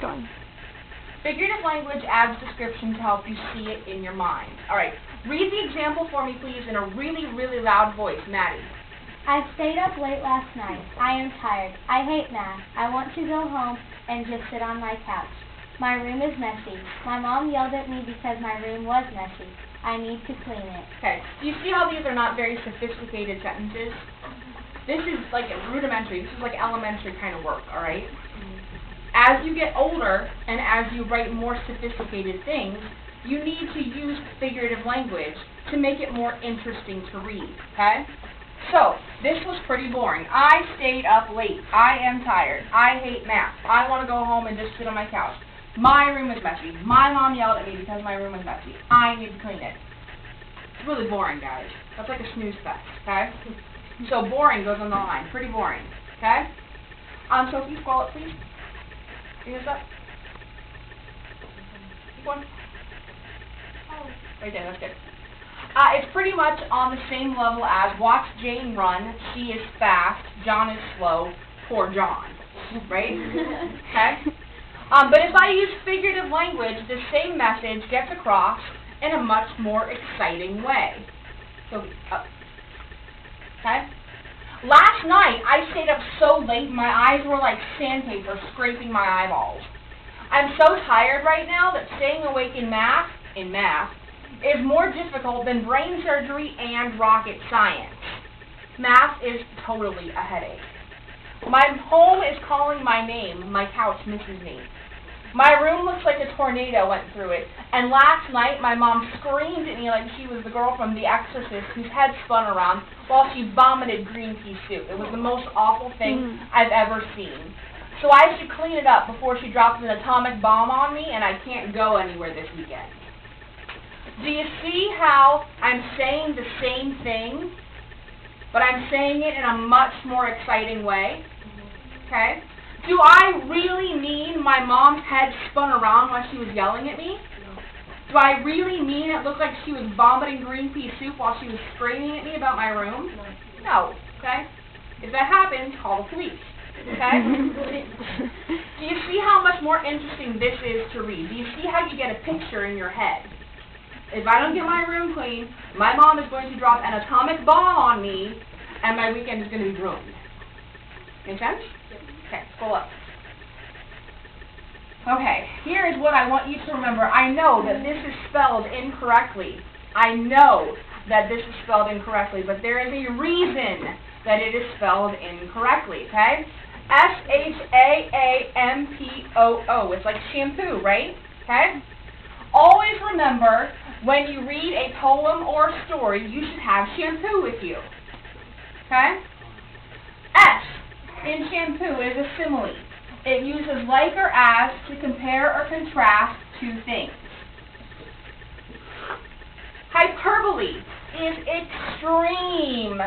going. Figurative language adds description to help you see it in your mind. All right, read the example for me, please, in a really, really loud voice. Maddie. I stayed up late last night. I am tired. I hate math. I want to go home and just sit on my couch. My room is messy. My mom yelled at me because my room was messy. I need to clean it. Okay, do you see how these are not very sophisticated sentences? This is like rudimentary. This is like elementary kind of work, all right? As you get older and as you write more sophisticated things, you need to use figurative language to make it more interesting to read, okay? So, this was pretty boring. I stayed up late. I am tired. I hate math. I want to go home and just sit on my couch. My room is messy. My mom yelled at me because my room is messy. I need to clean it. It's really boring, guys. That's like a snooze fest, okay? So boring goes on the line. Pretty boring, okay? So if you scroll it, please. Bring this up. Keep going. Right there, that's good. It's pretty much on the same level as watch Jane run, she is fast, John is slow, poor John, right? Okay? But if I use figurative language, the same message gets across in a much more exciting way. So, okay? Last night, I stayed up so late, my eyes were like sandpaper scraping my eyeballs. I'm so tired right now that staying awake in math, is more difficult than brain surgery and rocket science. Math is totally a headache. My home is calling my name. My couch misses me. My room looks like a tornado went through it. And last night, my mom screamed at me like she was the girl from The Exorcist whose head spun around while she vomited green pea soup. It was the most awful thing I've ever seen. So I should clean it up before she drops an atomic bomb on me and I can't go anywhere this weekend. Do you see how I'm saying the same thing, but I'm saying it in a much more exciting way? Okay? Do I really mean my mom's head spun around while she was yelling at me? Do I really mean it looked like she was vomiting green pea soup while she was screaming at me about my room? No. Okay? If that happens, call the police. Okay? Do you see how much more interesting this is to read? Do you see how you get a picture in your head? If I don't get my room clean, my mom is going to drop an atomic bomb on me, and my weekend is going to be ruined. Make sense? Okay, scroll up. Okay, here is what I want you to remember. I know that this is spelled incorrectly. I know that this is spelled incorrectly, but there is a reason that it is spelled incorrectly, okay? S-H-A-A-M-P-O-O. It's like shampoo, right? Okay? Always remember, when you read a poem or a story, you should have shampoo with you. Okay? S in shampoo is a simile. It uses like or as to compare or contrast two things. Hyperbole is extreme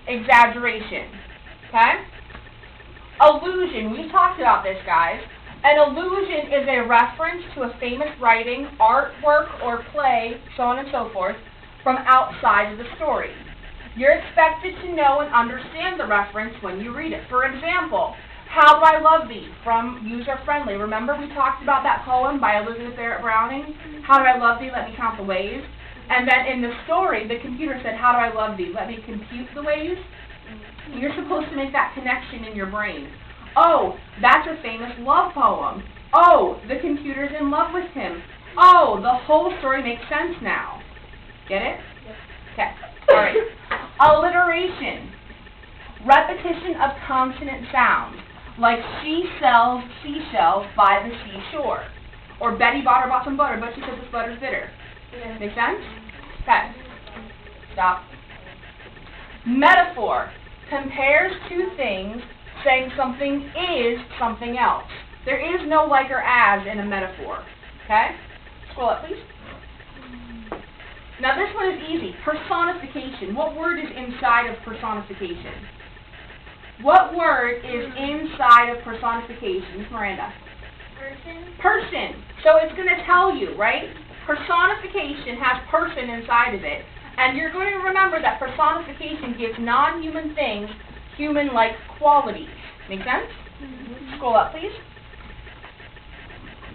exaggeration. Okay? Allusion, we talked about this, guys. An allusion is a reference to a famous writing, artwork, or play, so on and so forth, from outside of the story. You're expected to know and understand the reference when you read it. For example, How Do I Love Thee from User Friendly. Remember we talked about that poem by Elizabeth Barrett Browning? How do I love thee? Let me count the ways. And then in the story, the computer said, how do I love thee? Let me compute the ways. You're supposed to make that connection in your brain. Oh, that's a famous love poem. Oh, the computer's in love with him. Oh, the whole story makes sense now. Get it? Okay. All right. Alliteration. Repetition of consonant sounds, like she sells seashells by the seashore. Or Betty bought some butter, but she said this butter's bitter. Yeah. Make sense? Okay. Stop. Metaphor. Compares two things, saying something is something else. There is no like or as in a metaphor. Okay? Scroll up, please. Now this one is easy. Personification. What word is inside of personification? What word is inside of personification? Miss Miranda. Person. So it's going to tell you, right? Personification has person inside of it. And you're going to remember that personification gives non-human things human-like qualities. Make sense? Scroll up, please.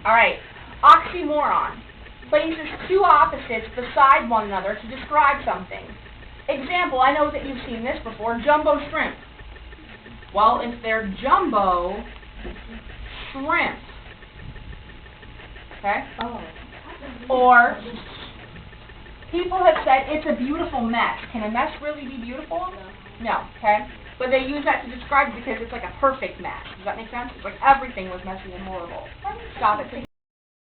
Alright, oxymoron. Places two opposites beside one another to describe something. Example, I know that you've seen this before, jumbo shrimp. Well, if they're jumbo shrimp, okay? Oh. Or, people have said it's a beautiful mess. Can a mess really be beautiful? No, okay? But they use that to describe it because it's like a perfect mess. Does that make sense? It's like everything was messy and horrible. Stop it.